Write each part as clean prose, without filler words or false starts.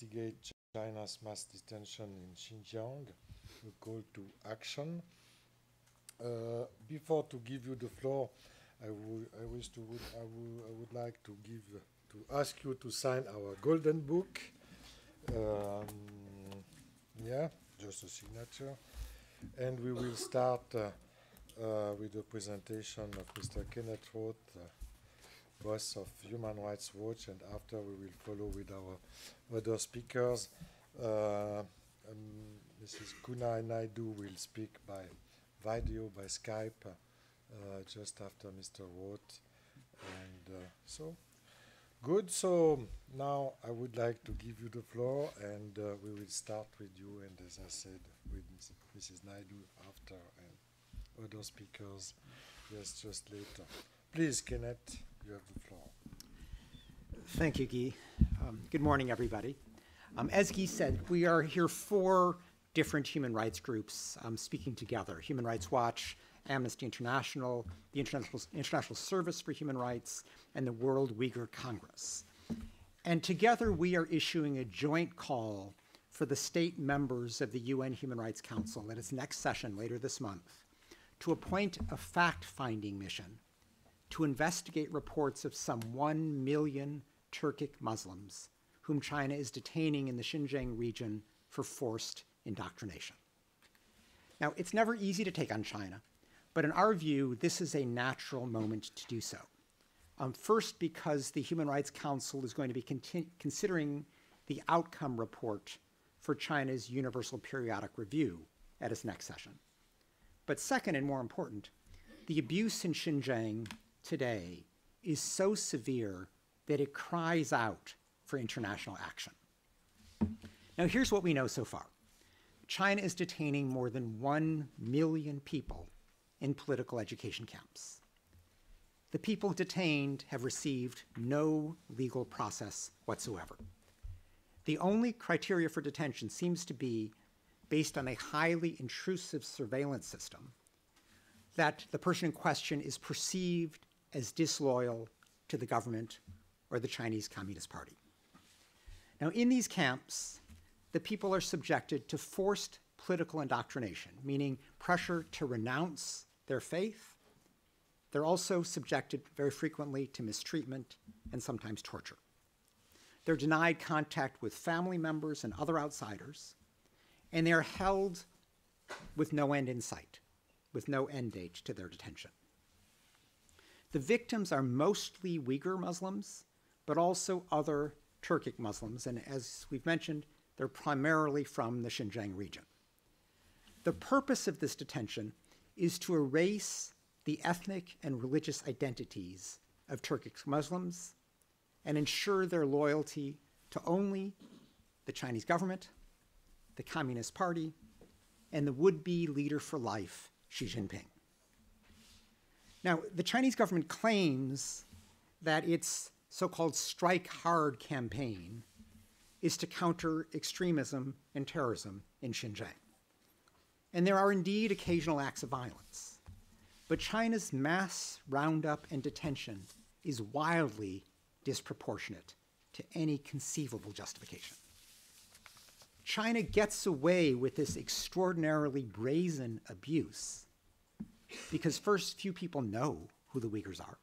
investigate China's mass detention in Xinjiang, a call to action. Before to give you the floor, I would like to ask you to sign our golden book. Yeah, just a signature. And we will start with the presentation of Mr. Kenneth Roth, boss of Human Rights Watch, and after we will follow with our other speakers. Mrs. Kumi Naidoo will speak by video, by Skype, just after Mr. Roth. And so, good. So now I would like to give you the floor, and we will start with you, and as I said, with Mrs. Naidoo after, and other speakers, yes, just later. Please, Kenneth, you have the floor. Thank you, Guy. Good morning, everybody. As Guy said, we are here 4 different human rights groups speaking together: Human Rights Watch, Amnesty International, the International Service for Human Rights, and the World Uyghur Congress. And together we are issuing a joint call for the state members of the UN Human Rights Council at its next session later this month to appoint a fact-finding mission to investigate reports of some 1 million Turkic Muslims whom China is detaining in the Xinjiang region for forced indoctrination. Now, it's never easy to take on China, but in our view, this is a natural moment to do so. First, because the Human Rights Council is going to be considering the outcome report for China's Universal Periodic Review at its next session. But second, and more important, the abuse in Xinjiang today is so severe that it cries out for international action. Now, here's what we know so far. China is detaining more than 1 million people in political education camps. The people detained have received no legal process whatsoever. The only criteria for detention seems to be based on a highly intrusive surveillance system that the person in question is perceived as disloyal to the government or the Chinese Communist Party. Now, in these camps, the people are subjected to forced political indoctrination, meaning pressure to renounce their faith. They're also subjected very frequently to mistreatment and sometimes torture. They're denied contact with family members and other outsiders, and they're held with no end in sight, with no end date to their detention. The victims are mostly Uyghur Muslims, but also other Turkic Muslims, and as we've mentioned, they're primarily from the Xinjiang region. The purpose of this detention is to erase the ethnic and religious identities of Turkic Muslims and ensure their loyalty to only the Chinese government, the Communist Party, and the would-be leader for life, Xi Jinping. Now, the Chinese government claims that its so-called strike hard campaign is to counter extremism and terrorism in Xinjiang. And there are indeed occasional acts of violence. But China's mass roundup and detention is wildly disproportionate to any conceivable justification. China gets away with this extraordinarily brazen abuse because first, few people know who the Uyghurs are.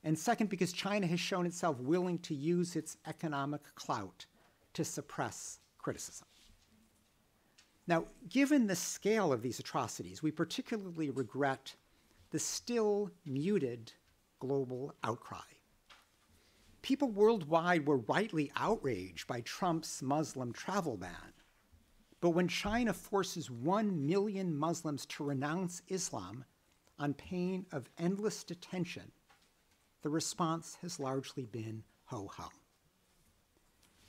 And second, because China has shown itself willing to use its economic clout to suppress criticism. Now, given the scale of these atrocities, we particularly regret the still muted global outcry. People worldwide were rightly outraged by Trump's Muslim travel ban. But when China forces 1 million Muslims to renounce Islam on pain of endless detention, the response has largely been ho-hum.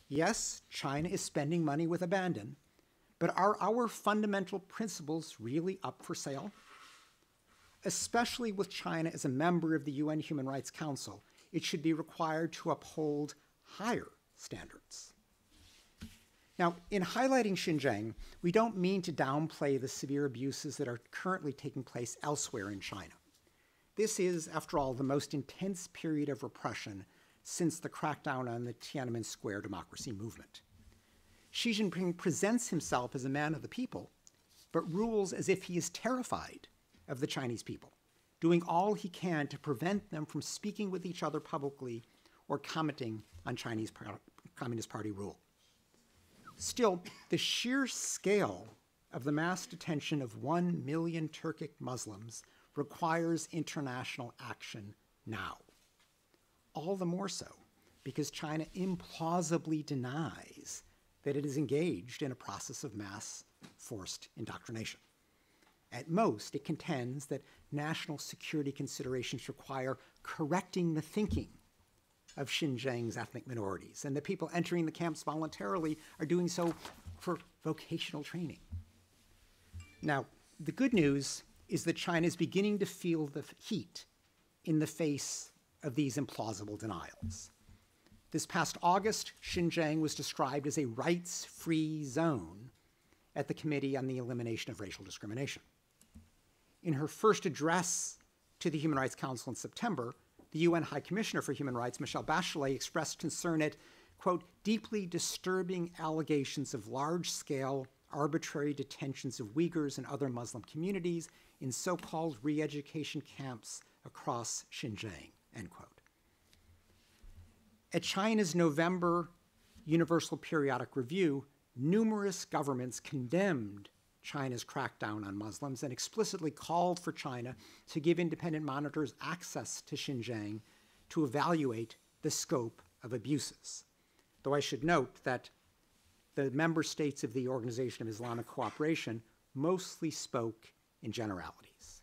Yes, China is spending money with abandon, but are our fundamental principles really up for sale? Especially with China as a member of the UN Human Rights Council, it should be required to uphold higher standards. Now, in highlighting Xinjiang, we don't mean to downplay the severe abuses that are currently taking place elsewhere in China. This is, after all, the most intense period of repression since the crackdown on the Tiananmen Square democracy movement. Xi Jinping presents himself as a man of the people, but rules as if he is terrified of the Chinese people, doing all he can to prevent them from speaking with each other publicly or commenting on Chinese Communist Party rule. Still, the sheer scale of the mass detention of 1 million Turkic Muslims requires international action now. All the more so because China implausibly denies that it is engaged in a process of mass forced indoctrination. At most, it contends that national security considerations require correcting the thinking of Xinjiang's ethnic minorities, and the people entering the camps voluntarily are doing so for vocational training. Now, the good news is that China is beginning to feel the heat in the face of these implausible denials. This past August, Xinjiang was described as a rights-free zone at the Committee on the Elimination of Racial Discrimination. In her first address to the Human Rights Council in September, the UN High Commissioner for Human Rights, Michelle Bachelet, expressed concern at, quote, deeply disturbing allegations of large-scale arbitrary detentions of Uyghurs and other Muslim communities in so-called re-education camps across Xinjiang, end quote. At China's November Universal Periodic Review, numerous governments condemned China's crackdown on Muslims and explicitly called for China to give independent monitors access to Xinjiang to evaluate the scope of abuses. Though I should note that the member states of the Organization of Islamic Cooperation mostly spoke in generalities.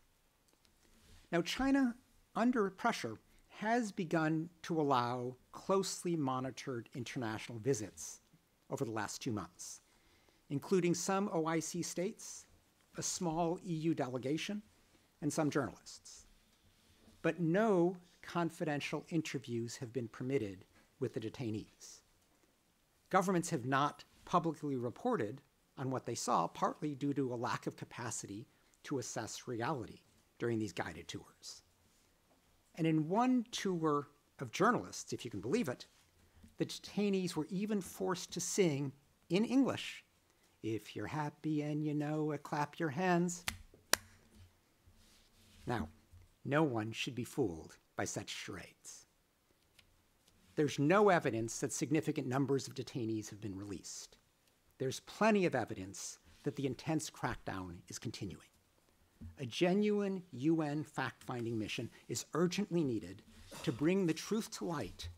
Now, China, under pressure, has begun to allow closely monitored international visits over the last 2 months, including some OIC states, a small EU delegation, and some journalists. But no confidential interviews have been permitted with the detainees. Governments have not publicly reported on what they saw, partly due to a lack of capacity to assess reality during these guided tours. And in one tour of journalists, if you can believe it, the detainees were even forced to sing in English, "If you're happy and you know it, clap your hands." Now, no one should be fooled by such charades. There's no evidence that significant numbers of detainees have been released. There's plenty of evidence that the intense crackdown is continuing. A genuine UN fact-finding mission is urgently needed to bring the truth to light,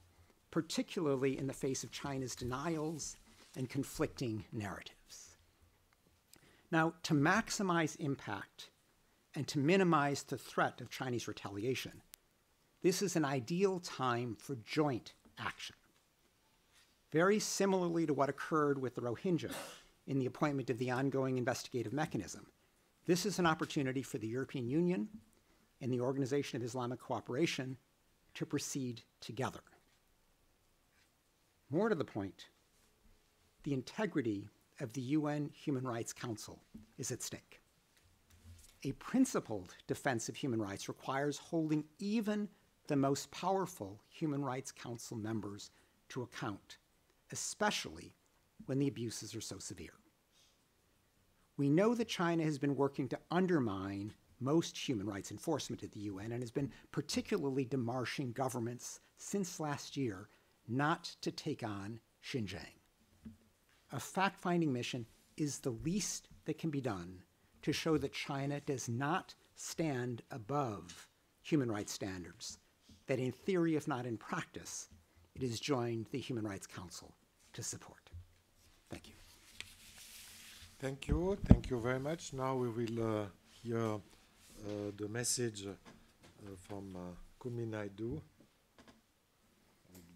particularly in the face of China's denials and conflicting narratives. Now, to maximize impact and to minimize the threat of Chinese retaliation, this is an ideal time for joint action. Very similarly to what occurred with the Rohingya in the appointment of the ongoing investigative mechanism, this is an opportunity for the European Union and the Organization of Islamic Cooperation to proceed together. More to the point, the integrity of the UN Human Rights Council is at stake. A principled defense of human rights requires holding even the most powerful Human Rights Council members to account, especially when the abuses are so severe. We know that China has been working to undermine most human rights enforcement at the UN and has been particularly demarching governments since last year not to take on Xinjiang. A fact-finding mission is the least that can be done to show that China does not stand above human rights standards, that in theory, if not in practice, it has joined the Human Rights Council to support. Thank you. Thank you very much. Now we will hear the message from Kumi Naidoo,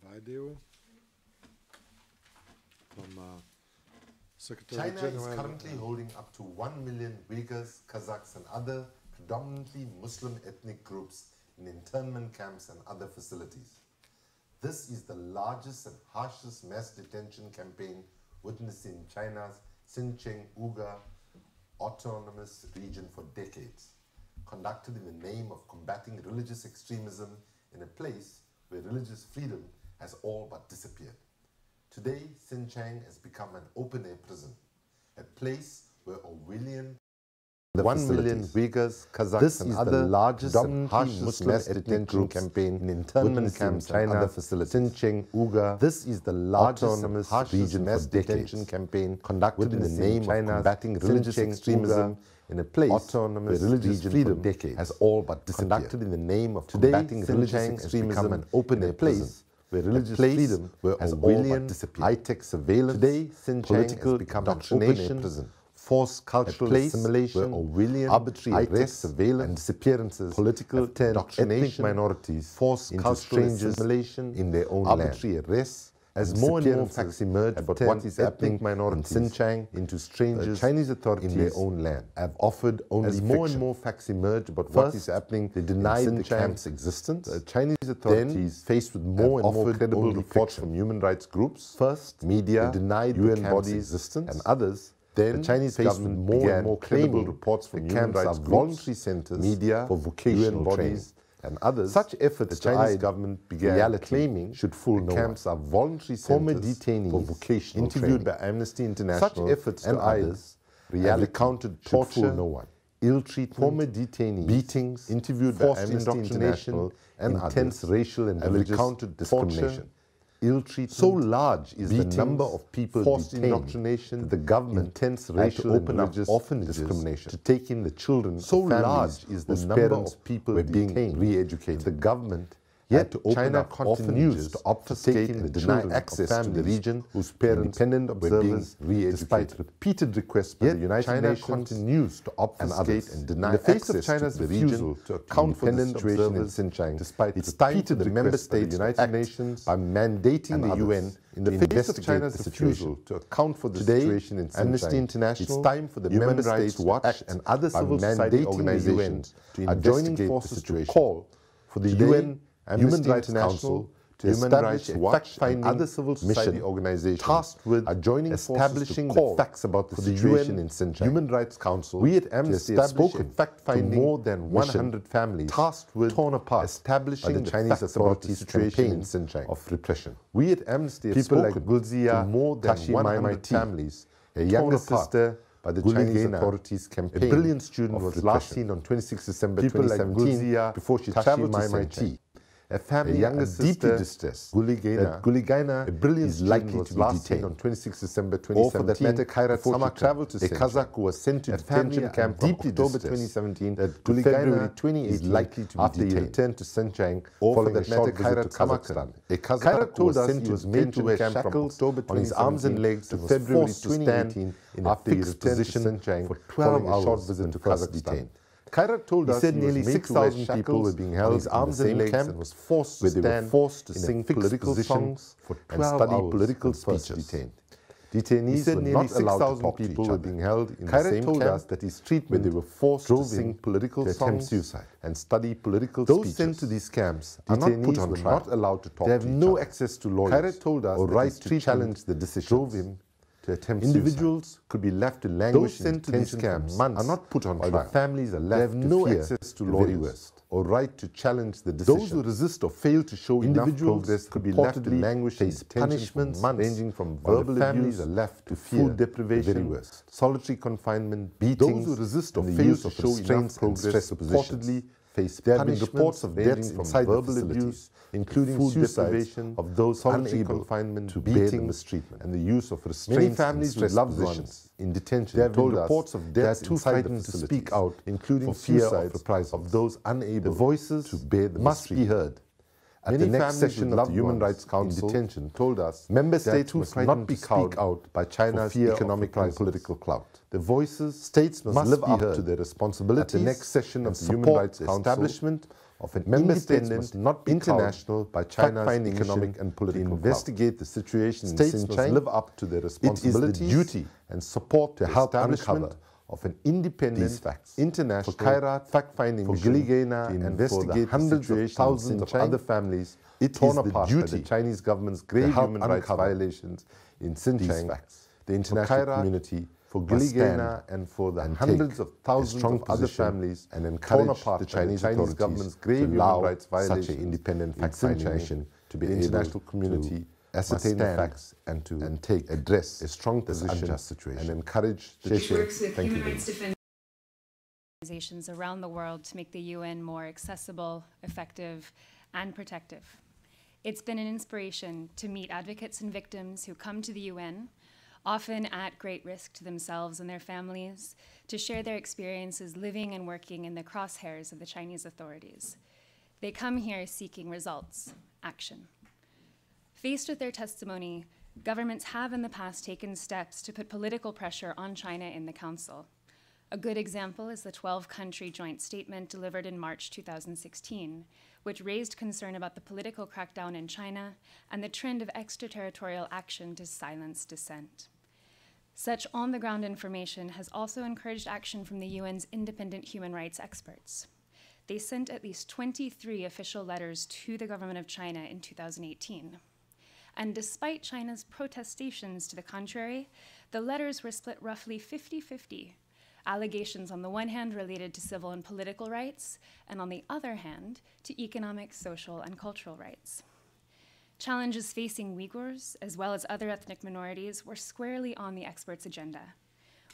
video from Secretary China General. is currently holding up to 1 million Uyghurs, Kazakhs, and other predominantly Muslim ethnic groups in internment camps and other facilities. This is the largest and harshest mass detention campaign witnessed in China's Xinjiang Uyghur Autonomous Region for decades, conducted in the name of combating religious extremism in a place where religious freedom has all but disappeared. Today, Xinjiang has become an open-air prison, a place where Orwellian 1 million Uyghurs, Kazakhs, and other largest and harshest mass detention campaign in internment camps in China facilities. Xinjiang Uyghur. This is the largest autonomous region mass detention campaign conducted in the name of combating religious extremism in a place autonomous where religious freedom has all but disappeared. Conducted in the name of combating religious extremism an open-air place where religious freedom has all but disappeared. High-tech surveillance. Today, Xinjiang has become an open-air prison. Forced cultural assimilation, Orwellian arbitrary arrest, surveillance, and disappearances, political indoctrination, minorities, forced cultural assimilation in their own arbitrary arrests. As more and more facts emerge about what is happening in Xinjiang into strangers, Chinese authorities in their own land have offered only fiction. As more and more facts emerge about what is happening, they denied the camp's existence. Chinese authorities, faced with more and more credible reports from human rights groups, first media denied UN bodies' existence, and others. Then the Chinese government more and more credible reports from human rights groups, voluntary centers, media for vocational bodies, and others. Such efforts the Chinese government began claiming should fool no camps are voluntary centers former detainees for vocational interviewed by Amnesty International. Such efforts and others recounted torture, no one. Ill treatment, former detainees, beatings, interviewed by Amnesty International, and intense racial and religious discrimination. Ill treatment. So large is the number of people forced indoctrination that the government intense racial and religious discrimination to take in the children. So large is the number of people being re-educated. The government yet China continues to obfuscate and deny access to the region whose parents were being re-educated. Despite repeated requests by the United Nations, continues to obfuscate and deny access to the region to account for the situation in Xinjiang. Despite its repeated the member states United Nations by mandating the UN in the face of China's refusal to account for the situation in Xinjiang. Amnesty International, it's time for the member states to watch and other civil society organizations to investigate the situation. Call for the UN Human Rights Council to establish a fact-finding other civil society organization tasked with establishing the facts about the situation in Xinjiang. Human Rights Council, we at Amnesty have spoken fact-finding more than 100 families tasked with torn apart establishing the Chinese authorities' situation in Xinjiang of repression. We at Amnesty have spoken like Gulzia, more than 100 families, a younger sister by the Chinese authorities' campaign. A brilliant student was last seen on 26 December 2017 before she traveled to Xinjiang. A family, a younger sister, deeply distressed. Guligaina, a brilliant student, was last seen on 26 December 2017. Or for that matter, Khairat Samaka, traveled to a Kazakh who was sent to detention camp from October 2017 to February 28 is likely to be after he returned to Xinjiang following a short visit to Kazakhstan. A Kazakh told us he was made to wear shackles on his arms and legs to February 2018 in a fixed position for 12 hours short visit to Kazakhstan. Khairat told us said nearly 6,000 people were being held his arms and legs and was forced to sing political songs and study political speeches. Detainees were not allowed to talk to each other. Were being held in the same told us that his treatment, where they were forced to sing political songs suicide and study political speeches. Those sent to these camps are not put on trial. Not allowed to talk. They have no access to lawyers. Khairat told us or right to challenge the decision. Drove him to attempt individuals suicide. Could be left to languish in detention camps months are not put on trial. The families are left they have no access to lawyers or right to challenge the decision. Those who resist or fail to show enough progress could be left to languish in punishments ranging from verbal abuse are left to food deprivation, solitary confinement, beatings. Those who resist or fail to show enough progress reportedly face there have been reports of deaths from verbal abuse, including food deprivation of those unable confinement to bear the mistreatment and the use of restraints. Many families with loved ones in detention there have been reports of deaths too frightened to speak out, including fear of reprisals of those unable the voices to bear the must be heard. At the next session of the Human Rights Council in detention told us member states must not be cowed out by China's economic and political clout. The voices states must live up to their responsibilities. At the next session of the Human Rights Council, establishment of an member states must not be international by China's economic and political investigate the situation in Xinjiang. States must live up to their responsibilities. It is the duty and support to help uncover of an independent international fact-finding mission to investigate hundreds of thousands of other families torn apart by the Chinese government's grave human rights violations in Xinjiang. The international community for Giligena and for the hundreds of thousands of other families and encourage the Chinese government's grave human rights violations such an independent fact-finding mission to be the international community ascertain the facts and to address a strong position, unjust situation, and encourage the works with human rights defenders organizations around the world to make the UN more accessible, effective, and protective. It's been an inspiration to meet advocates and victims who come to the UN, often at great risk to themselves and their families, to share their experiences living and working in the crosshairs of the Chinese authorities. They come here seeking results, action. Faced with their testimony, governments have in the past taken steps to put political pressure on China in the Council. A good example is the 12-country joint statement delivered in March 2016, which raised concern about the political crackdown in China and the trend of extraterritorial action to silence dissent. Such on-the-ground information has also encouraged action from the UN's independent human rights experts. They sent at least 23 official letters to the government of China in 2018. And despite China's protestations to the contrary, the letters were split roughly 50-50. Allegations on the one hand related to civil and political rights, and on the other hand, to economic, social, and cultural rights. Challenges facing Uyghurs, as well as other ethnic minorities, were squarely on the experts' agenda.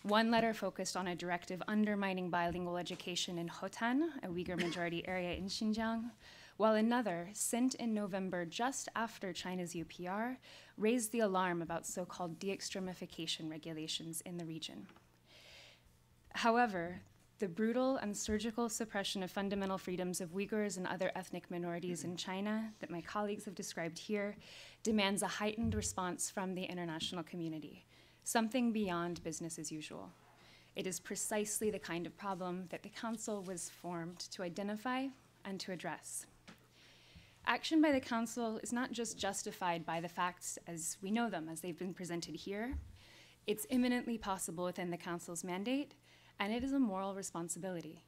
One letter focused on a directive undermining bilingual education in Hotan, a Uyghur majority area in Xinjiang, while another, sent in November just after China's UPR, raised the alarm about so-called de-extremification regulations in the region. However, the brutal and surgical suppression of fundamental freedoms of Uyghurs and other ethnic minorities in China that my colleagues have described here demands a heightened response from the international community, something beyond business as usual. It is precisely the kind of problem that the Council was formed to identify and to address. Action by the Council is not just justified by the facts as we know them, as they've been presented here. It's imminently possible within the Council's mandate, and it is a moral responsibility.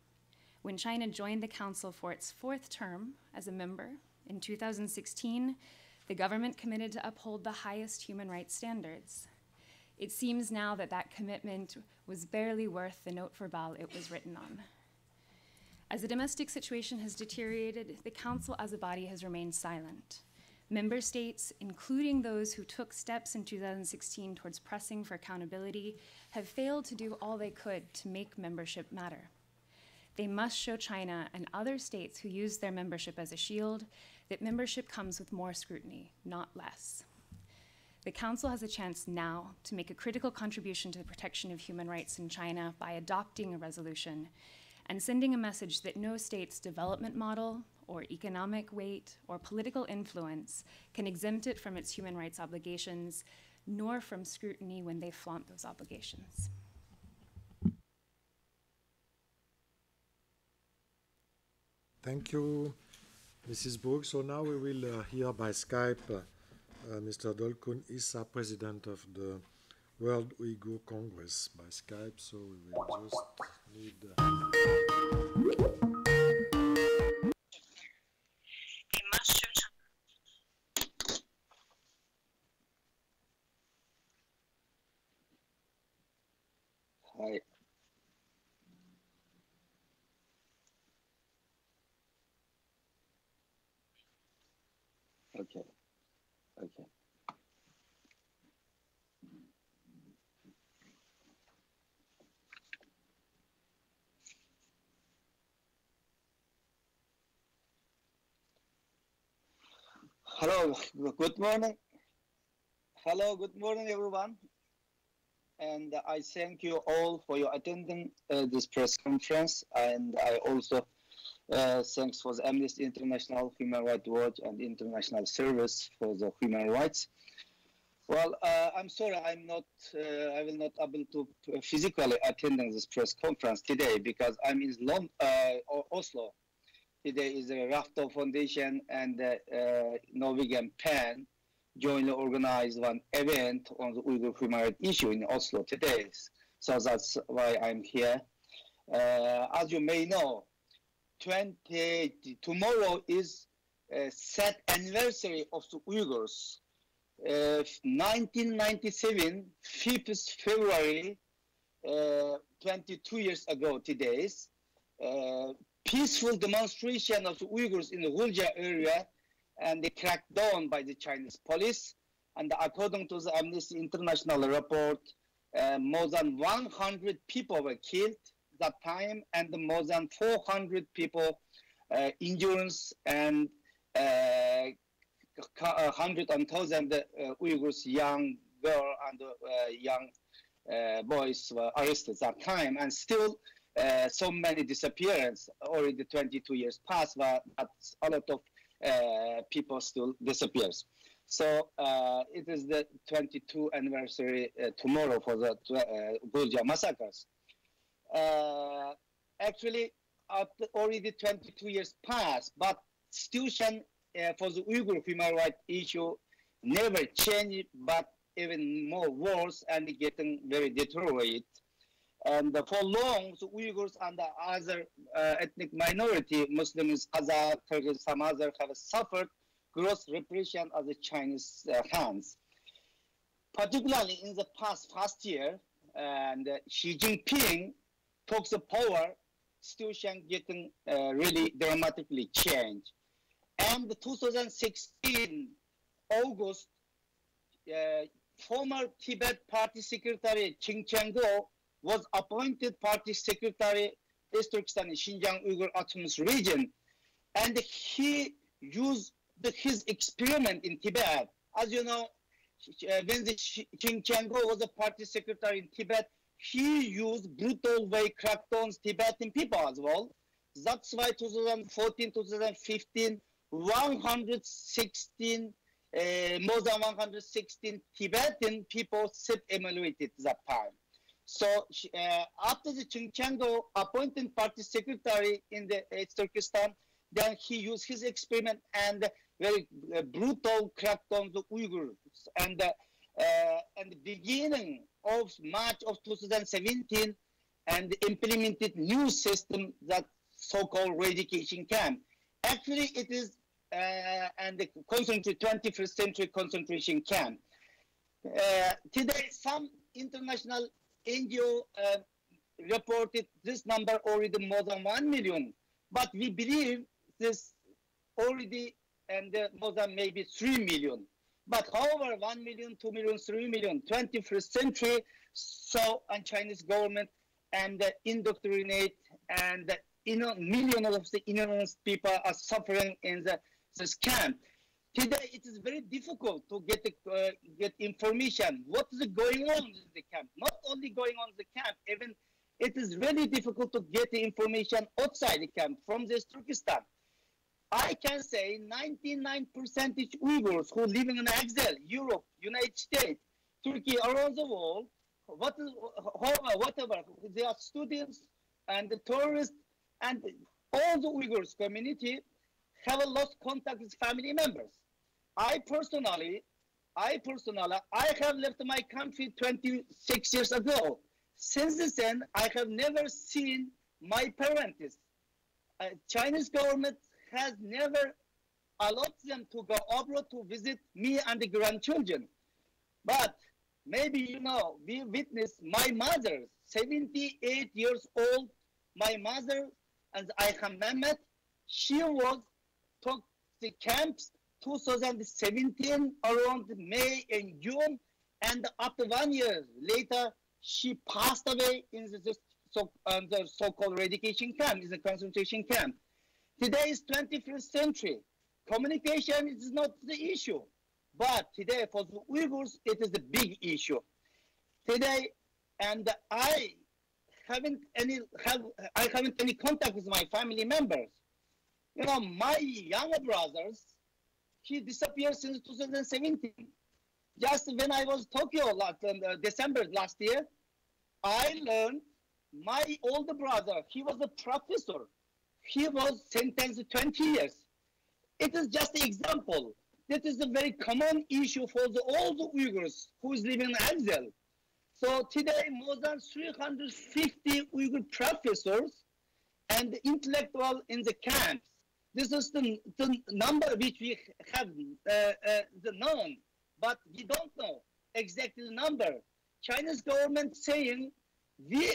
When China joined the Council for its 4th term as a member in 2016, the government committed to uphold the highest human rights standards. It seems now that that commitment was barely worth the note verbal it was written on. As the domestic situation has deteriorated, the Council as a body has remained silent. Member states, including those who took steps in 2016 towards pressing for accountability, have failed to do all they could to make membership matter. They must show China and other states who use their membership as a shield that membership comes with more scrutiny, not less. The Council has a chance now to make a critical contribution to the protection of human rights in China by adopting a resolution and sending a message that no state's development model or economic weight or political influence can exempt it from its human rights obligations, nor from scrutiny when they flaunt those obligations. Thank you, Mrs. Brooks. So now we will hear by Skype Mr. Dolkun Issa, President of the World Uyghur Congress, by Skype. So we will just need... Hi. Okay. Okay. Hello, good morning. Hello, good morning, everyone. And I thank you all for your attending this press conference. And I also thanks for the Amnesty International, Human Rights Watch, and International Service for the Human Rights. Well, I'm sorry, I will not able to physically attend this press conference today because I'm in Oslo. Today is the Roth Foundation and the Norwegian PAN jointly organized one event on the Uyghur human rights issue in Oslo today. So that's why I'm here. As you may know, tomorrow is a sad anniversary of the Uyghurs. 1997, 5th February, 22 years ago today, peaceful demonstration of the Uyghurs in the Xinjiang area, and they cracked down by the Chinese police. And according to the Amnesty International report, more than 100 people were killed that time, and more than 400 people injured, and 100,000 Uyghurs, young girl and young boys were arrested that time, and still so many disappearances. Already 22 years passed, but a lot of people still disappears. So it is the 22nd anniversary tomorrow for the Gulja massacres. Actually, after already 22 years passed, but situation for the Uyghur human rights issue never changed, but even more worse and getting very deteriorated. And for long, the Uyghurs and the other ethnic minority, Muslims, Kazakh, Turkish, some others have suffered gross repression of the Chinese hands. Particularly in the past year, and Xi Jinping took the power, situation getting really dramatically changed. And 2016, August, former Tibet Party Secretary Xinjiang was appointed Party Secretary East Turkestan and Xinjiang Uyghur Autonomous Region, and he used his experiment in Tibet. As you know, when Xinjiang was a Party Secretary in Tibet, he used brutal way crackdowns Tibetan people as well. That's why 2014, 2015, 116 more than 116 Tibetan people self-emulated that time. So after the Xinjiang appointed party secretary in the East Turkestan, then he used his experiment and very brutal crackdown on the Uyghurs. And the beginning of March of 2017, and implemented new system that so-called re-education camp. Actually, it is and the 21st century concentration camp. Today, some international NGO reported this number already more than 1 million, but we believe this already and more than maybe 3 million. But however, 1 million, 2 million, 3 million, 21st century, so and Chinese government and indoctrinate and millions of the ignorant people are suffering in this camp. Today, it is very difficult to get information. What is going on in the camp? Not only going on in the camp, even it is really difficult to get the information outside the camp from this Turkestan. I can say 99% Uyghurs who live in exile, Europe, United States, Turkey, around the world, whatever, they are students and the tourists, and all the Uyghurs community have lost contact with family members. I personally, I have left my country 26 years ago. Since then, I have never seen my parents. Chinese government has never allowed them to go abroad to visit me and the grandchildren. But maybe you know, we witnessed my mother, 78 years old, my mother, and I have met, she was to the camps 2017 around May and June, and after 1 year later, she passed away in the so-called re-education camp, in the concentration camp. Today is 21st century. Communication is not the issue, but today for the Uyghurs, it is the big issue. Today, and I haven't any contact with my family members. You know, my younger brothers, he disappeared since 2017. Just when I was in Tokyo December last year, I learned my older brother, he was a professor. He was sentenced to 20 years. It is just an example. That is a very common issue for all the Uyghurs who is living in exile. So today, more than 350 Uyghur professors and intellectuals in the camps. This is the number which we have known, but we don't know exactly the number. Chinese government saying we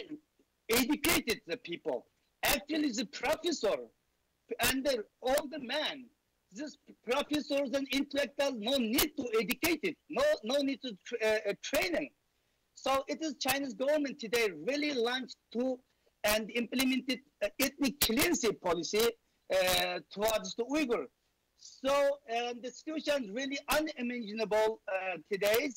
educated the people. Actually, the professor and the older man, these professors and intellectuals no need to educate it, no need to training. So it is Chinese government today really launched to and implemented ethnic cleansing policy towards the Uyghur. So the situation is really unimaginable today.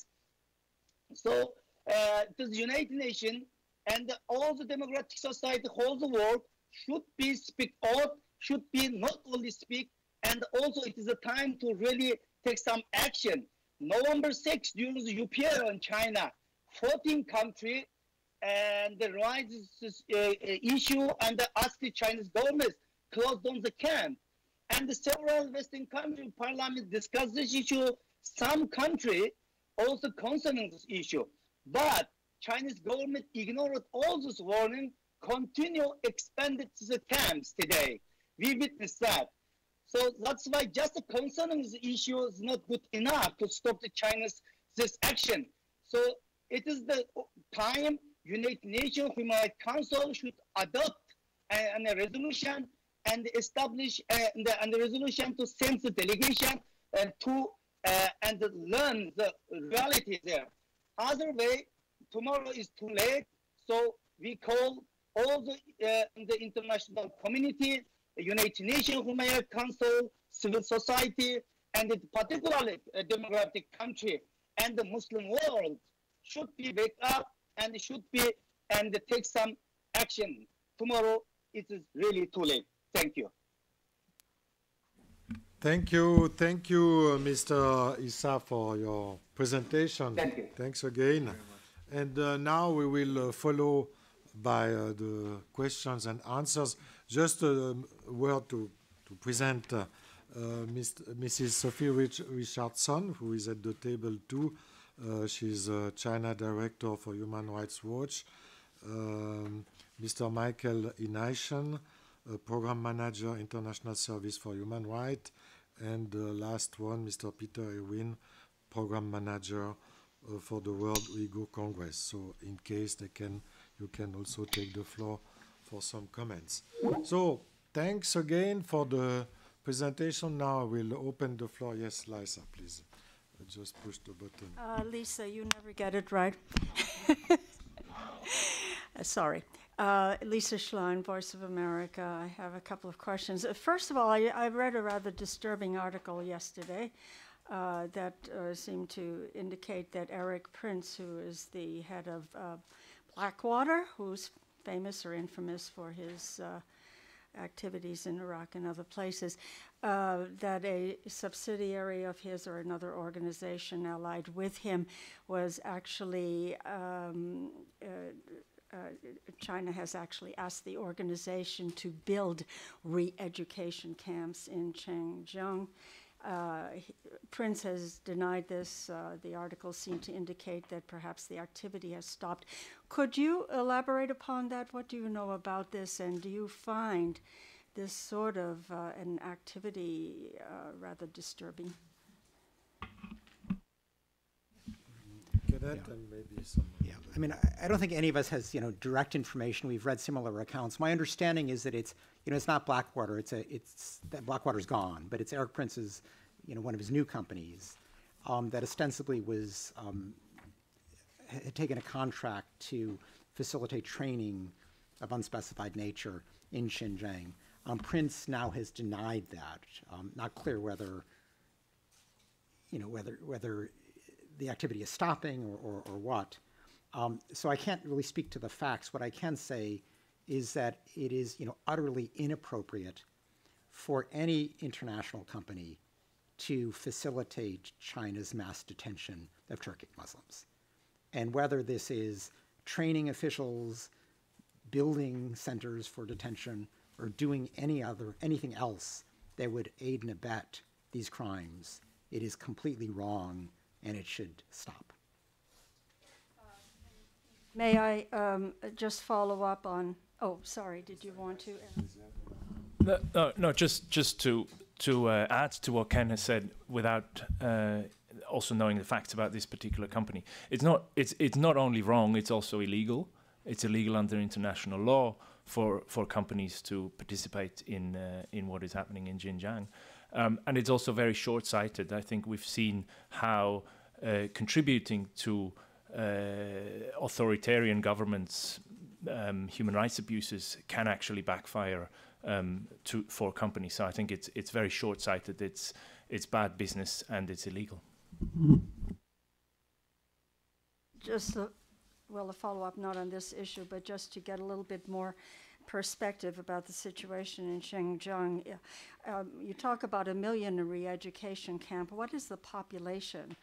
So the United Nations and all the democratic society, whole the world should be speak out, should be not only speak, and also it is a time to really take some action. November 6th, during the UPL in China, 14 countries and the rights issue and asked the Chinese government close down the camp. And several Western country parliament discussed this issue. Some country also concerning this issue. But Chinese government ignored all this warning, continue expanded the camps today. We witnessed that. So that's why just concerning the issue is not good enough to stop the China's this action. So it is the time United Nations Human Rights Council should adopt a resolution and establish and the resolution to send the delegation to and learn the reality there. Other way, tomorrow is too late. So we call all the international community, the United Nations Human Rights Council, civil society, and particularly a democratic country and the Muslim world should be wake up and should be and take some action. Tomorrow it is really too late. Thank you. Thank you, Mr. Issa, for your presentation. Thank you. Thanks again. And now we will follow by the questions and answers. Just a word to present Mrs. Sophie Richardson, who is at the table too. She's China Director for Human Rights Watch. Mr. Michael Inaishan, Program Manager, International Service for Human Rights. And the last one, Mr. Peter Ewin, Program Manager for the World Uyghur Congress. So in case you can also take the floor for some comments. So thanks again for the presentation. Now I will open the floor. Yes, Lisa, please. Just push the button. Lisa, you never get it right. Sorry. Lisa Schlein, Voice of America. I have a couple of questions. First of all, I read a rather disturbing article yesterday that seemed to indicate that Eric Prince, who is the head of Blackwater, who's famous or infamous for his activities in Iraq and other places, that a subsidiary of his or another organization allied with him was actually China has actually asked the organization to build re-education camps in Xinjiang. Prince has denied this. The article seemed to indicate that perhaps the activity has stopped. Could you elaborate upon that? What do you know about this? And do you find this sort of an activity rather disturbing? That and maybe some. Yeah, I mean, I don't think any of us has direct information. We've read similar accounts. My understanding is that it's it's not Blackwater. It's that Blackwater's gone, but it's Eric Prince's one of his new companies that ostensibly was had taken a contract to facilitate training of unspecified nature in Xinjiang. Prince now has denied that. Not clear whether whether the activity is stopping or what. So I can't really speak to the facts. What I can say is that it is utterly inappropriate for any international company to facilitate China's mass detention of Turkic Muslims. And whether this is training officials, building centers for detention, or doing anything else that would aid and abet these crimes, it is completely wrong and it should stop. May I just follow up on? Oh, sorry. Did you want to? No. Just to add to what Ken has said, without also knowing the facts about this particular company. It's not only wrong. It's also illegal. It's illegal under international law for companies to participate in what is happening in Xinjiang. And it's also very short-sighted. I think we've seen how contributing to authoritarian governments' human rights abuses can actually backfire for companies. So I think it's very short-sighted. It's bad business and it's illegal. Just a follow-up, not on this issue, but just to get a little bit more perspective about the situation in Xinjiang. You talk about 1 million in re-education camp. What is the population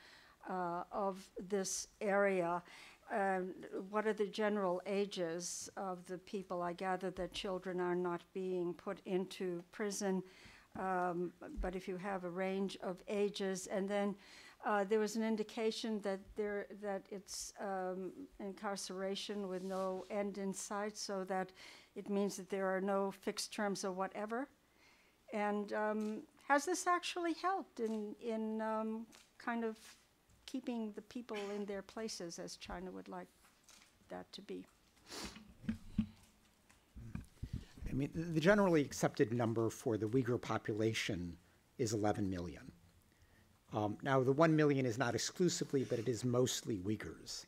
of this area? What are the general ages of the people? I gather that children are not being put into prison, but if you have a range of ages, and then there was an indication that it's incarceration with no end in sight, so that it means that there are no fixed terms or whatever. And has this actually helped in kind of keeping the people in their places as China would like that to be? I mean, the generally accepted number for the Uyghur population is 11 million. Now, the 1 million is not exclusively, but it is mostly Uyghurs.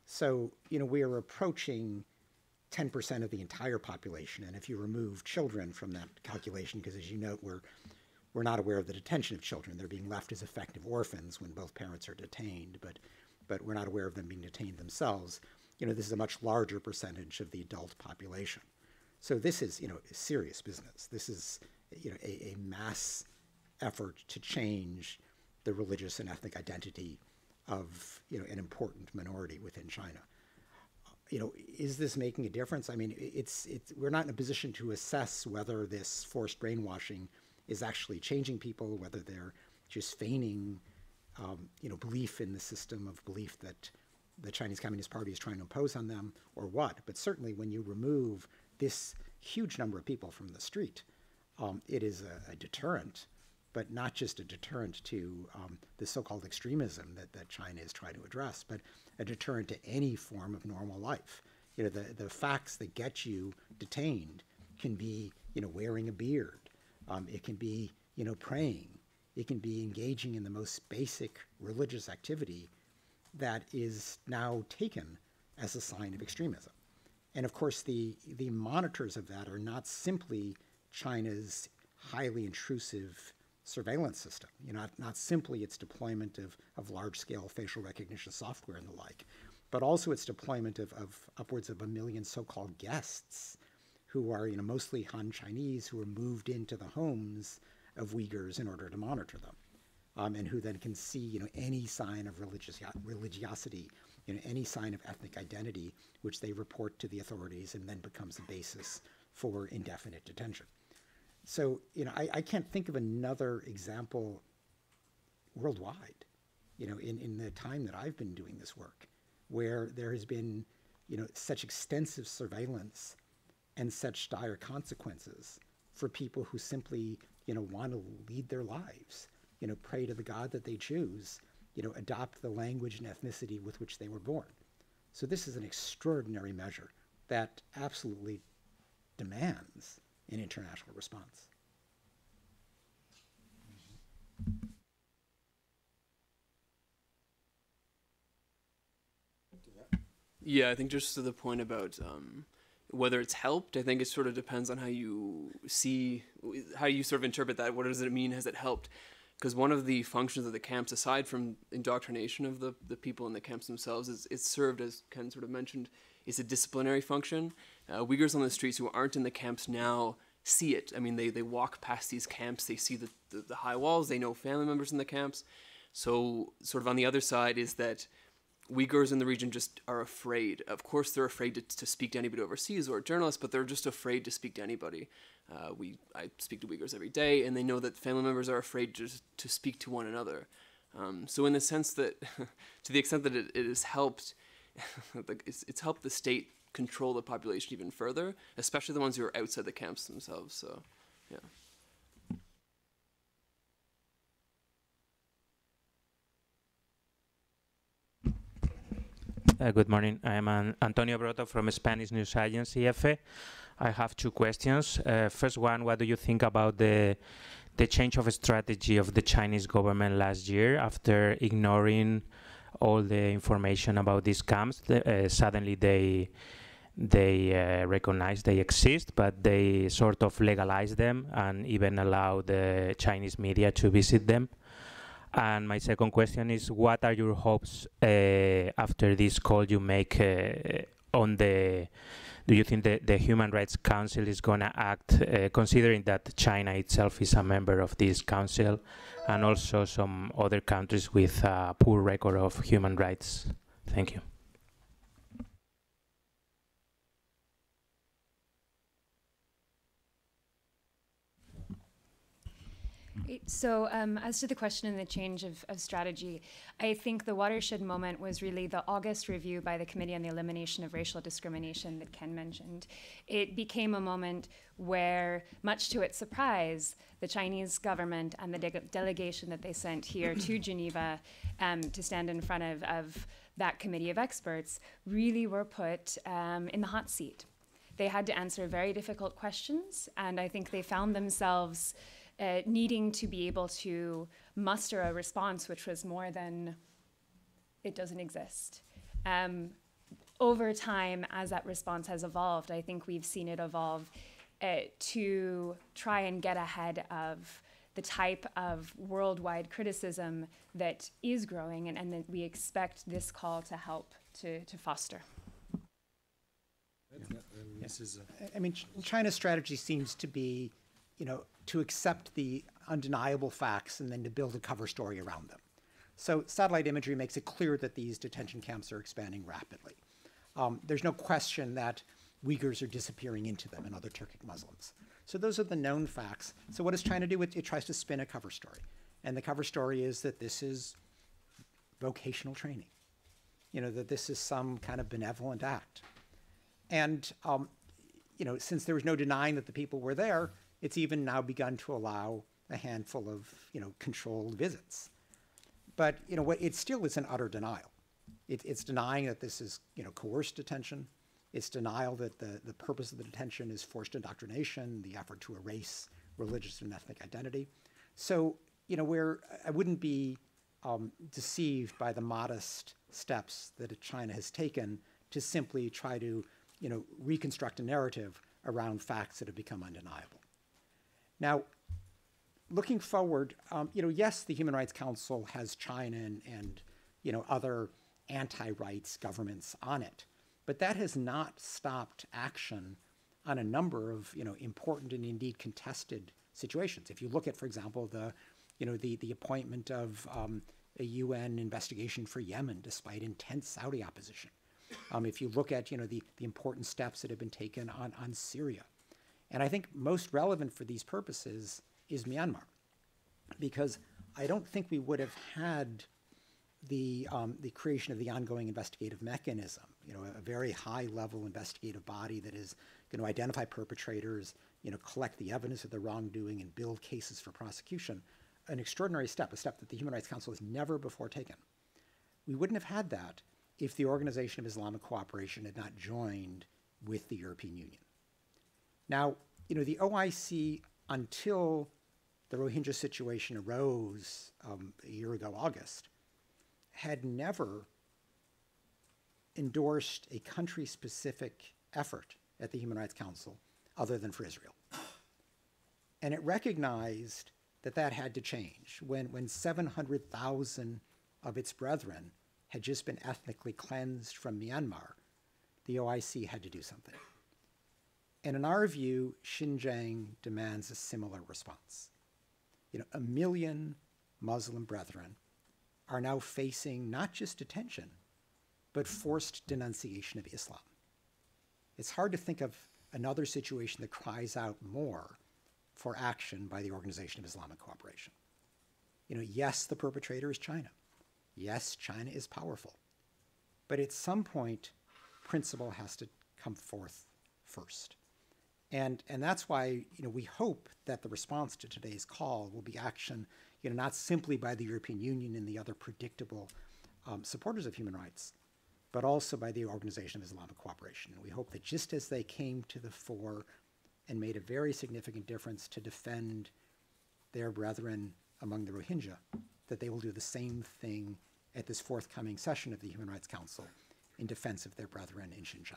So, we are approaching 10% of the entire population. And if you remove children from that calculation, because as you note, we're not aware of the detention of children. They're being left as effective orphans when both parents are detained, but we're not aware of them being detained themselves. This is a much larger percentage of the adult population. So this is, serious business. This is, a mass effort to change the religious and ethnic identity of, an important minority within China. Is this making a difference? I mean, we're not in a position to assess whether this forced brainwashing is actually changing people, whether they're just feigning, belief in the system of belief that the Chinese Communist Party is trying to impose on them, or what. But certainly when you remove this huge number of people from the street, it is a deterrent, but not just a deterrent to the so-called extremism that China is trying to address, but a deterrent to any form of normal life. The facts that get you detained can be, wearing a beard. It can be, praying. It can be engaging in the most basic religious activity that is now taken as a sign of extremism. And of course, the monitors of that are not simply China's highly intrusive surveillance system, not simply its deployment of large-scale facial recognition software and the like, but also its deployment of upwards of 1 million so-called guests who are, mostly Han Chinese, who are moved into the homes of Uyghurs in order to monitor them, and who then can see, any sign of religiosity, any sign of ethnic identity, which they report to the authorities and then becomes a basis for indefinite detention. So, I can't think of another example worldwide, in the time that I've been doing this work, where there has been, such extensive surveillance and such dire consequences for people who simply, want to lead their lives, pray to the God that they choose, adopt the language and ethnicity with which they were born. So this is an extraordinary measure that absolutely demands an international response. Yeah, I think just to the point about whether it's helped, I think it sort of depends on how you sort of interpret that. What does it mean? Has it helped? Because one of the functions of the camps, aside from indoctrination of the people in the camps themselves, is it's served, as Ken sort of mentioned, is a disciplinary function. Uyghurs on the streets who aren't in the camps now see it. I mean, they walk past these camps, they see the high walls, they know family members in the camps. So sort of on the other side is that Uyghurs in the region just are afraid. Of course, they're afraid to speak to anybody overseas or journalists, but they're just afraid to speak to anybody. I speak to Uyghurs every day, and they know that family members are afraid just to speak to one another. So in the sense that, to the extent that it has helped, it's helped the state control the population even further, especially the ones who are outside the camps themselves. So, yeah. Good morning. I'm Antonio Broto from Spanish news agency EFE. I have two questions. First one, what do you think about the the change of strategy of the Chinese government last year after ignoring all the information about these camps. Suddenly they recognize they exist, but they sort of legalize them and even allow the Chinese media to visit them. And my second question is, what are your hopes after this call you make on the, do you think the Human Rights Council is going to act, considering that China itself is a member of this council, and also some other countries with a poor record of human rights? Thank you. So as to the question and the change of strategy, I think the watershed moment was really the August review by the Committee on the Elimination of Racial Discrimination that Ken mentioned. It became a moment where, much to its surprise, the Chinese government and the delegation that they sent here to Geneva to stand in front of that committee of experts really were put in the hot seat. They had to answer very difficult questions, and I think they found themselves needing to be able to muster a response which was more than it doesn't exist. Over time, as that response has evolved, I think we've seen it evolve to try and get ahead of the type of worldwide criticism that is growing and that we expect this call to help to foster. I mean, China's strategy seems to be, to accept the undeniable facts and then to build a cover story around them. So satellite imagery makes it clear that these detention camps are expanding rapidly. There's no question that Uyghurs are disappearing into them and other Turkic Muslims. So those are the known facts. So what does China do? It tries to spin a cover story. And the cover story is that this is vocational training, that this is some kind of benevolent act. And, since there was no denying that the people were there, it's even now begun to allow a handful of, controlled visits. But, it still is an utter denial. It's denying that this is, coerced detention. It's denial that the purpose of the detention is forced indoctrination, the effort to erase religious and ethnic identity. So, I wouldn't be deceived by the modest steps that China has taken to simply try to, reconstruct a narrative around facts that have become undeniable. Now, looking forward, yes, the Human Rights Council has China and other anti-rights governments on it, but that has not stopped action on a number of important and indeed contested situations. If you look at, for example, the appointment of a UN investigation for Yemen, despite intense Saudi opposition. If you look at the important steps that have been taken on Syria. And I think most relevant for these purposes is Myanmar, because I don't think we would have had the creation of the ongoing investigative mechanism, a very high-level investigative body that is going to identify perpetrators, collect the evidence of the wrongdoing and build cases for prosecution, an extraordinary step, a step that the Human Rights Council has never before taken. We wouldn't have had that if the Organization of Islamic Cooperation had not joined with the European Union. Now, the OIC, until the Rohingya situation arose a year ago, August, had never endorsed a country-specific effort at the Human Rights Council other than for Israel. And it recognized that had to change. When 700,000 of its brethren had just been ethnically cleansed from Myanmar, the OIC had to do something. And in our view, Xinjiang demands a similar response. 1 million Muslim brethren are now facing not just detention, but forced denunciation of Islam. It's hard to think of another situation that cries out more for action by the Organization of Islamic Cooperation. Yes, the perpetrator is China. Yes, China is powerful. But at some point, principle has to come forth first. And that's why we hope that the response to today's call will be action, not simply by the European Union and the other predictable supporters of human rights, but also by the Organization of Islamic Cooperation. And we hope that just as they came to the fore and made a very significant difference to defend their brethren among the Rohingya, that they will do the same thing at this forthcoming session of the Human Rights Council in defense of their brethren in Xinjiang.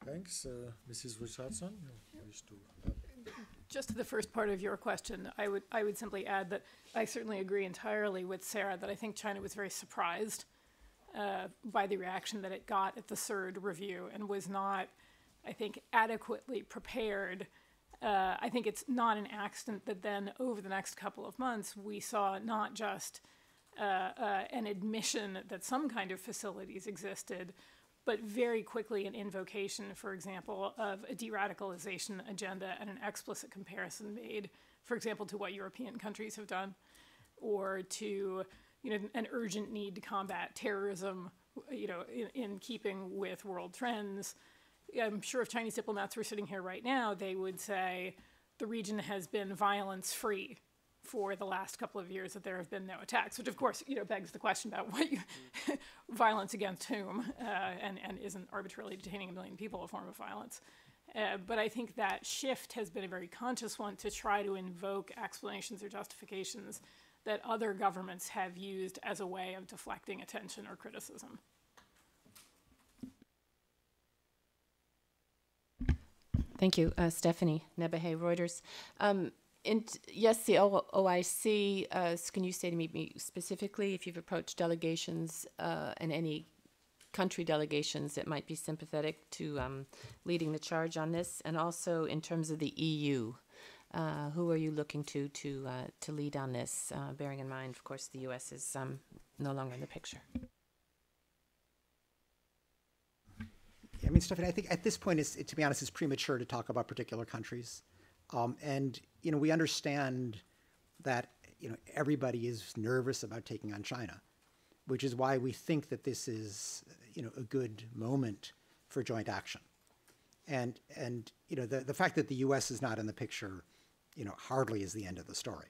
Thanks. Mrs. Richardson, you wish to Just to the first part of your question, I would simply add that I certainly agree entirely with Sarah that I think China was very surprised by the reaction that it got at the third review and was not, I think, adequately prepared. I think it's not an accident that then over the next couple of months we saw not just an admission that some kind of facilities existed, but very quickly an invocation, for example, of a de-radicalization agenda and an explicit comparison made, for example, to what European countries have done, or to an urgent need to combat terrorism, in keeping with world trends. I'm sure if Chinese diplomats were sitting here right now, they would say the region has been violence-free for the last couple of years, that there have been no attacks, which of course, begs the question about what violence against whom, and isn't arbitrarily detaining 1 million people a form of violence. But I think that shift has been a very conscious one to try to invoke explanations or justifications that other governments have used as a way of deflecting attention or criticism. Thank you, Stephanie Nebehe, Reuters. Yes, the OIC, can you say to me specifically if you've approached delegations and any country delegations that might be sympathetic to leading the charge on this? And also in terms of the EU, who are you looking to lead on this, bearing in mind, of course, the US is no longer in the picture? I mean, Stephanie, I think at this point, to be honest, it's premature to talk about particular countries. And we understand that everybody is nervous about taking on China, which is why we think that this is a good moment for joint action. And the fact that the U.S. is not in the picture, hardly is the end of the story.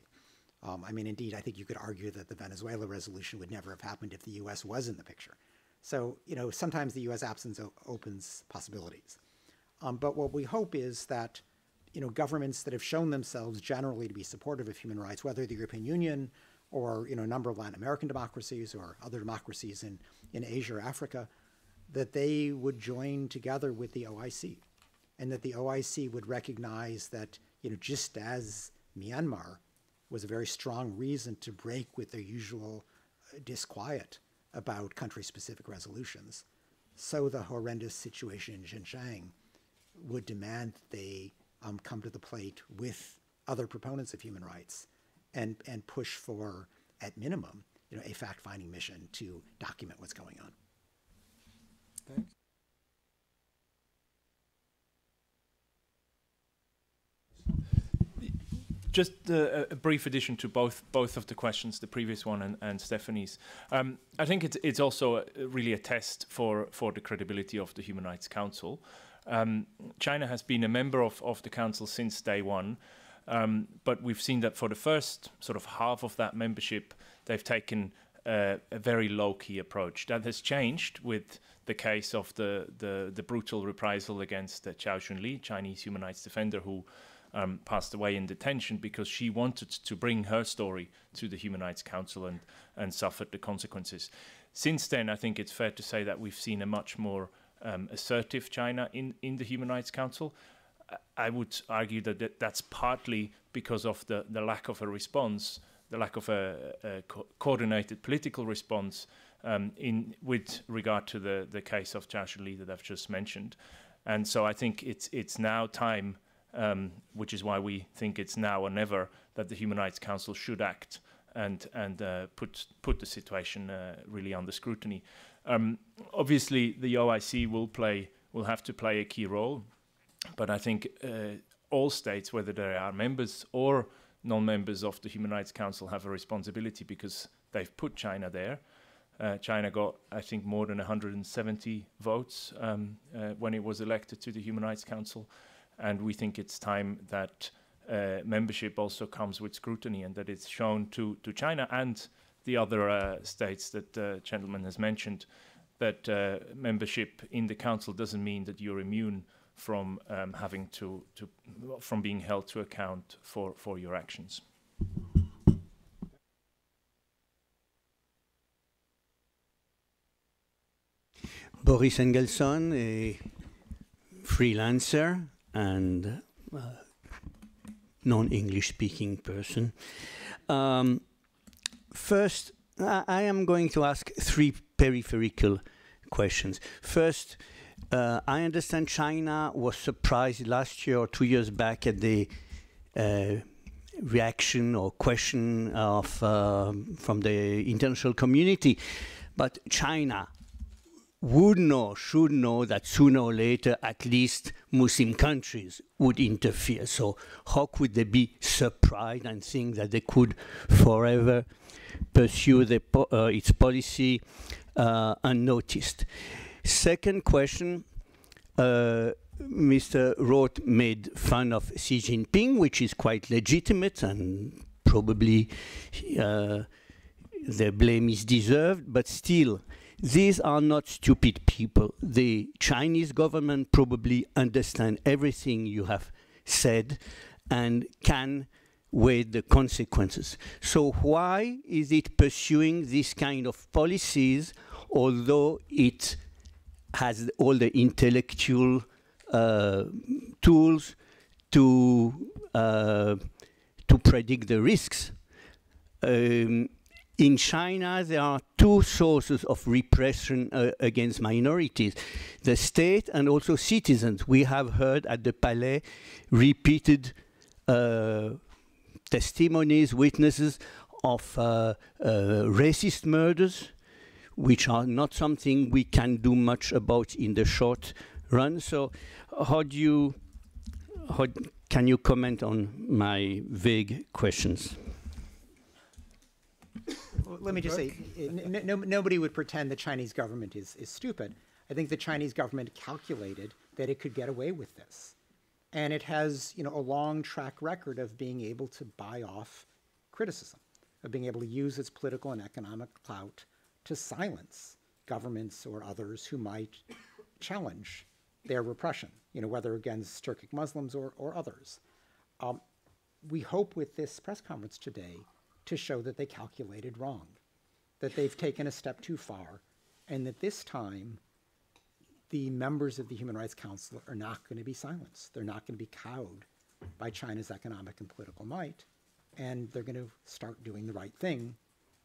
I mean, indeed, I think you could argue that the Venezuela resolution would never have happened if the U.S. was in the picture. So sometimes the U.S. absence opens possibilities. But what we hope is that governments that have shown themselves generally to be supportive of human rights, whether the European Union or a number of Latin American democracies or other democracies in Asia or Africa, that they would join together with the OIC, and that the OIC would recognize that just as Myanmar was a very strong reason to break with their usual disquiet about country-specific resolutions, so the horrendous situation in Xinjiang would demand that they come to the plate with other proponents of human rights and push for, at minimum, a fact-finding mission to document what's going on. Thanks. Just a brief addition to both of the questions, the previous one and Stephanie's. I think it's also really a test for the credibility of the Human Rights Council. China has been a member of the Council since day one, but we've seen that for the first sort of half of that membership, they've taken a very low-key approach. That has changed with the case of the brutal reprisal against Chao Xunli, Chinese human rights defender who passed away in detention because she wanted to bring her story to the Human Rights Council and suffered the consequences. Since then, I think it's fair to say that we've seen a much more assertive China in the Human Rights Council. I would argue that that's partly because of the lack of a response, the lack of a coordinated political response with regard to the case of Chao Xunli that I've just mentioned. And so I think it's now time, which is why we think it's now or never, that the Human Rights Council should act and put the situation really under scrutiny. Obviously, the OIC will have to play a key role, but I think all states, whether they are members or non-members of the Human Rights Council, have a responsibility because they've put China there. China got, I think, more than 170 votes when it was elected to the Human Rights Council, and we think it's time that membership also comes with scrutiny and that it's shown to China and the other states that the gentleman has mentioned that membership in the Council doesn't mean that you're immune from having from being held to account for your actions. Boris Engelson, a freelancer and non-English speaking person. First, I am going to ask three peripheral questions. First, I understand China was surprised last year or 2 years back at the reaction or question of from the international community, but China would know, should know that sooner or later at least Muslim countries would interfere. So how could they be surprised and think that they could forever pursue its policy unnoticed? Second question, Mr. Roth made fun of Xi Jinping, which is quite legitimate and probably the blame is deserved, but still, these are not stupid people. The Chinese government probably understand everything you have said and can weigh the consequences. So why is it pursuing this kind of policies, although it has all the intellectual tools to predict the risks? In China, there are two sources of repression against minorities, the state and also citizens. We have heard at the Palais repeated testimonies, witnesses of racist murders, which are not something we can do much about in the short run. So how can you comment on my vague questions? Well, let me just say, nobody would pretend the Chinese government is stupid. I think the Chinese government calculated that it could get away with this. And it has, a long track record of being able to buy off criticism, of being able to use its political and economic clout to silence governments or others who might challenge their repression, whether against Turkic Muslims or others. We hope with this press conference today to show that they calculated wrong, that they've taken a step too far, and that this time the members of the Human Rights Council are not going to be silenced. They're not going to be cowed by China's economic and political might, and they're going to start doing the right thing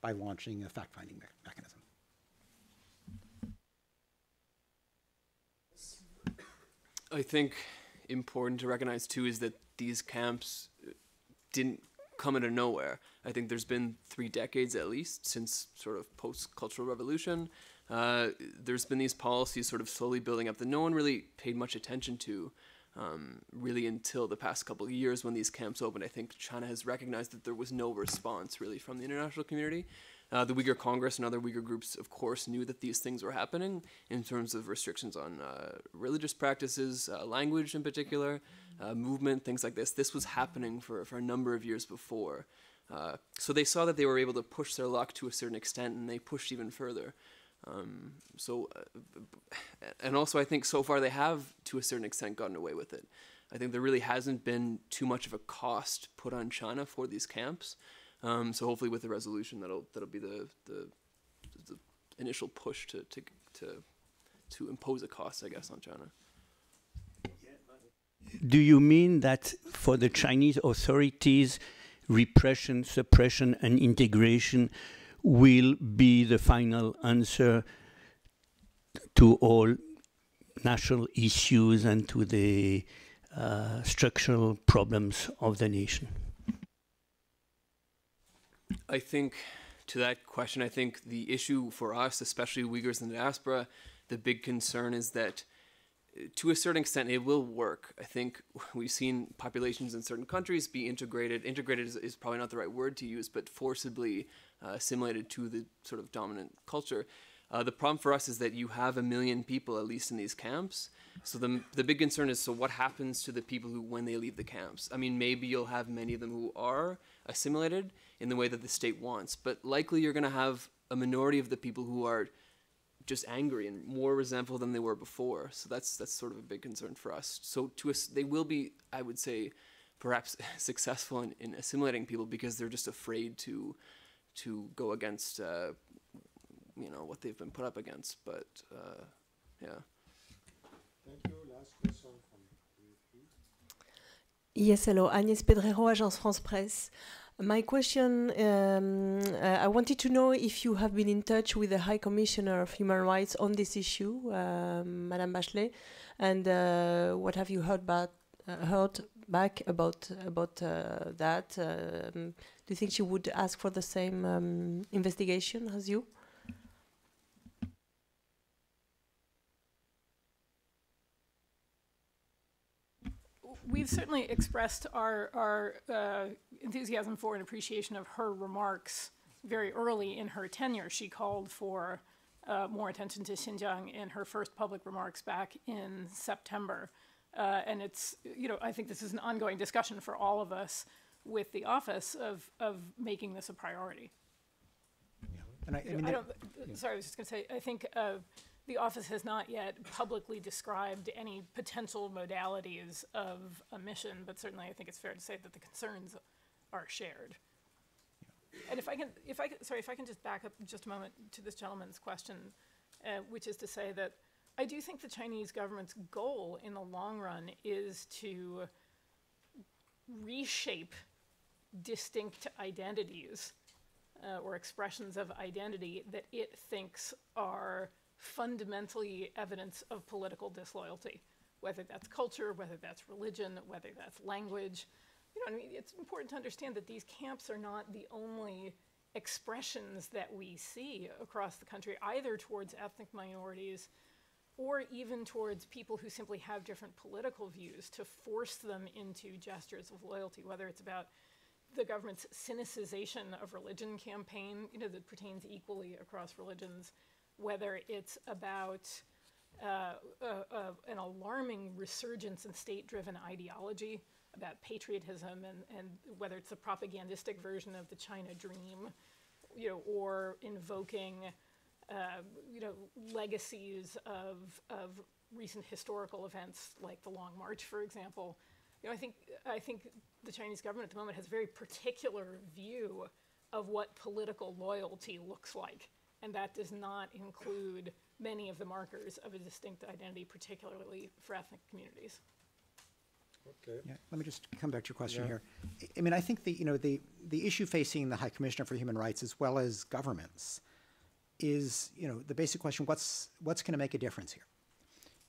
by launching a fact-finding mechanism. I think important to recognize too is that these camps didn't come out of nowhere. I think there's been 3 decades at least since sort of post-cultural revolution. There's been these policies sort of slowly building up that no one really paid much attention to really until the past couple of years when these camps opened. I think China has recognized that there was no response really from the international community. The Uyghur Congress and other Uyghur groups, of course, knew that these things were happening in terms of restrictions on religious practices, language in particular, movement, things like this. This was happening for a number of years before. So they saw that they were able to push their luck to a certain extent, and they pushed even further. And also I think so far they have, to a certain extent, gotten away with it. I think there really hasn't been too much of a cost put on China for these camps. So hopefully with the resolution, that'll be the initial push to impose a cost, I guess, on China. Do you mean that for the Chinese authorities, repression, suppression, and integration will be the final answer to all national issues and to the structural problems of the nation? I think to that question, I think the issue for us, especially Uyghurs in the diaspora, the big concern is that to a certain extent it will work. I think we've seen populations in certain countries be integrated. Integrated is probably not the right word to use, but forcibly assimilated to the sort of dominant culture. The problem for us is that you have 1 million people, at least in these camps. So the big concern is, so what happens to the people who, when they leave the camps? I mean, maybe you'll have many of them who are assimilated in the way that the state wants, but likely you're going to have a minority of the people who are just angry and more resentful than they were before. So that's sort of a big concern for us. So to us, they will be, I would say, perhaps successful in assimilating people because they're just afraid to go against what they've been put up against. But yeah. Thank you. Last question from you, please. Yes, hello. Agnès Pedrero, Agence France Presse. My question, I wanted to know if you have been in touch with the High Commissioner of Human Rights on this issue, Madame Bachelet, and what have you heard back about that? Do you think she would ask for the same investigation as you? We've certainly expressed our enthusiasm for and appreciation of her remarks very early in her tenure. She called for more attention to Xinjiang in her first public remarks back in September. And it's, I think this is an ongoing discussion for all of us with the office of making this a priority. And sorry, I was just going to say, I think the office has not yet publicly described any potential modalities of a mission, but certainly I think it's fair to say that the concerns are shared. And if I can just back up just a moment to this gentleman's question, which is to say that I do think the Chinese government's goal in the long run is to reshape distinct identities or expressions of identity that it thinks are fundamentally evidence of political disloyalty, whether that's culture, whether that's religion, whether that's language. It's important to understand that these camps are not the only expressions that we see across the country, either towards ethnic minorities or even towards people who simply have different political views, to force them into gestures of loyalty, whether it's about the government's cynicization of religion campaign, that pertains equally across religions, whether it's about an alarming resurgence in state-driven ideology about patriotism, and whether it's a propagandistic version of the China dream, or invoking, legacies of recent historical events like the Long March, for example. I think the Chinese government at the moment has a very particular view of what political loyalty looks like. And that does not include many of the markers of a distinct identity, particularly for ethnic communities. Okay. Yeah, let me just come back to your question here. I think the issue facing the High Commissioner for Human Rights as well as governments is the basic question: what's going to make a difference here?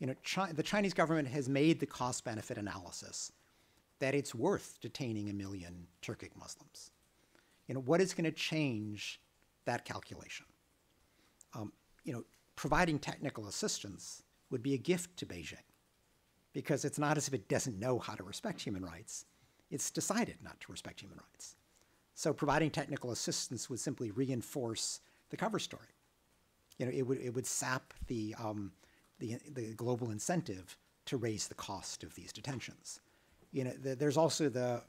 The Chinese government has made the cost-benefit analysis that it's worth detaining 1 million Turkic Muslims. What is going to change that calculation? Providing technical assistance would be a gift to Beijing, because it's not as if it doesn't know how to respect human rights. It's decided not to respect human rights. So providing technical assistance would simply reinforce the cover story. It would sap the global incentive to raise the cost of these detentions. There's also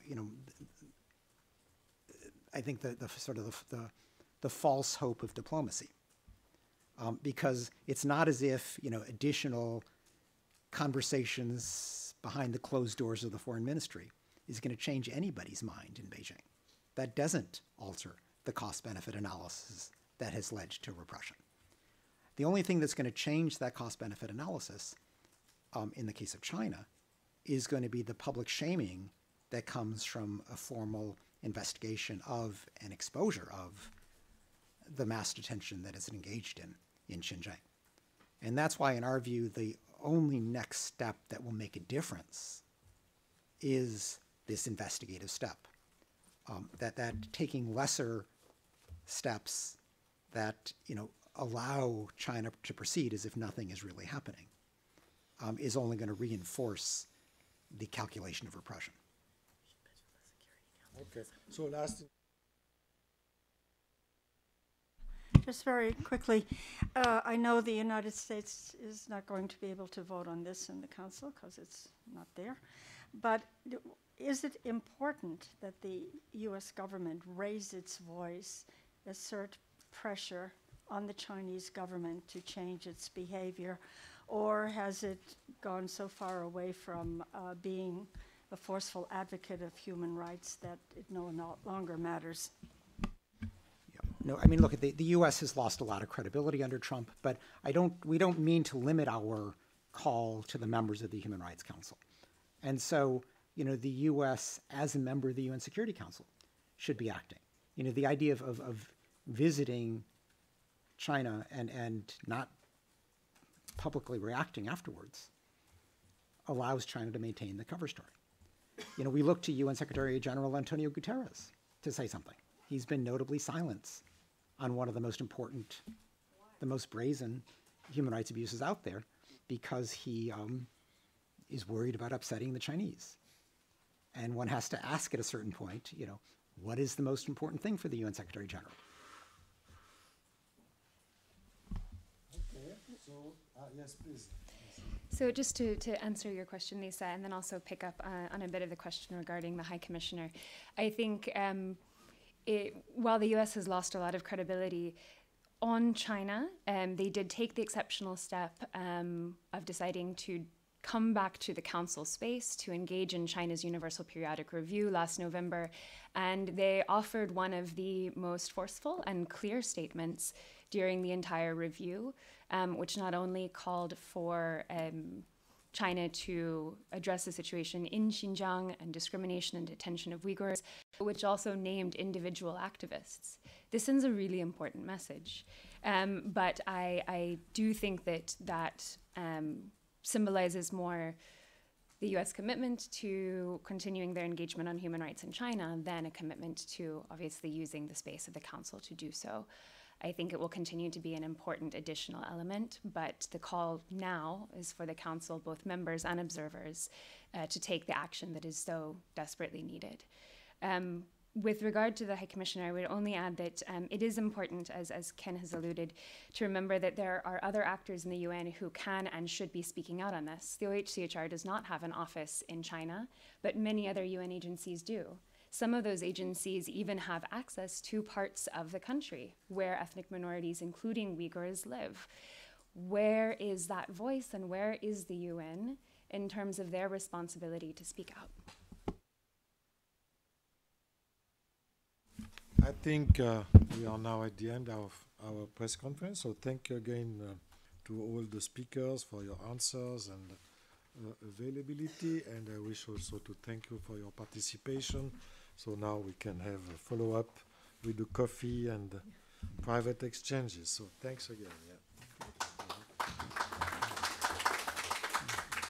I think the false hope of diplomacy. Because it's not as if additional conversations behind the closed doors of the foreign ministry is going to change anybody's mind in Beijing. That doesn't alter the cost-benefit analysis that has led to repression. The only thing that's going to change that cost-benefit analysis, in the case of China, is going to be the public shaming that comes from a formal investigation of and exposure of the mass detention that is engaged in Xinjiang. And that's why, in our view, the only next step that will make a difference is this investigative step. That taking lesser steps that allow China to proceed as if nothing is really happening is only going to reinforce the calculation of repression. Okay. So last. Just very quickly, I know the United States is not going to be able to vote on this in the Council because it's not there. But is it important that the U.S. government raise its voice, assert pressure on the Chinese government to change its behavior, or has it gone so far away from being a forceful advocate of human rights that it no longer matters? No, I mean, look, the U.S. has lost a lot of credibility under Trump, but we don't mean to limit our call to the members of the Human Rights Council. And so, the U.S. as a member of the UN Security Council should be acting. The idea of visiting China and not publicly reacting afterwards allows China to maintain the cover story. We look to UN Secretary General Antonio Guterres to say something. He's been notably silent on one of the most important, the most brazen human rights abuses out there, because he is worried about upsetting the Chinese. And one has to ask at a certain point, what is the most important thing for the UN Secretary General? Okay, so yes, please. So just to answer your question, Lisa, and then also pick up on a bit of the question regarding the High Commissioner, I think while the US has lost a lot of credibility on China, they did take the exceptional step of deciding to come back to the council space to engage in China's Universal Periodic Review last November, and they offered one of the most forceful and clear statements during the entire review, which not only called for China to address the situation in Xinjiang and discrimination and detention of Uyghurs, which also named individual activists. This sends a really important message. But I do think that symbolizes more the US commitment to continuing their engagement on human rights in China than a commitment to obviously using the space of the Council to do so. I think it will continue to be an important additional element, but the call now is for the Council, both members and observers, to take the action that is so desperately needed. With regard to the High Commissioner, I would only add that it is important, as Ken has alluded, to remember that there are other actors in the UN who can and should be speaking out on this. The OHCHR does not have an office in China, but many other UN agencies do. Some of those agencies even have access to parts of the country where ethnic minorities, including Uyghurs, live. Where is that voice and where is the UN in terms of their responsibility to speak out? I think we are now at the end of our press conference, so thank you again to all the speakers for your answers and availability, and I wish also to thank you for your participation. So now we can have a follow-up with the coffee and private exchanges. So thanks again. Yeah.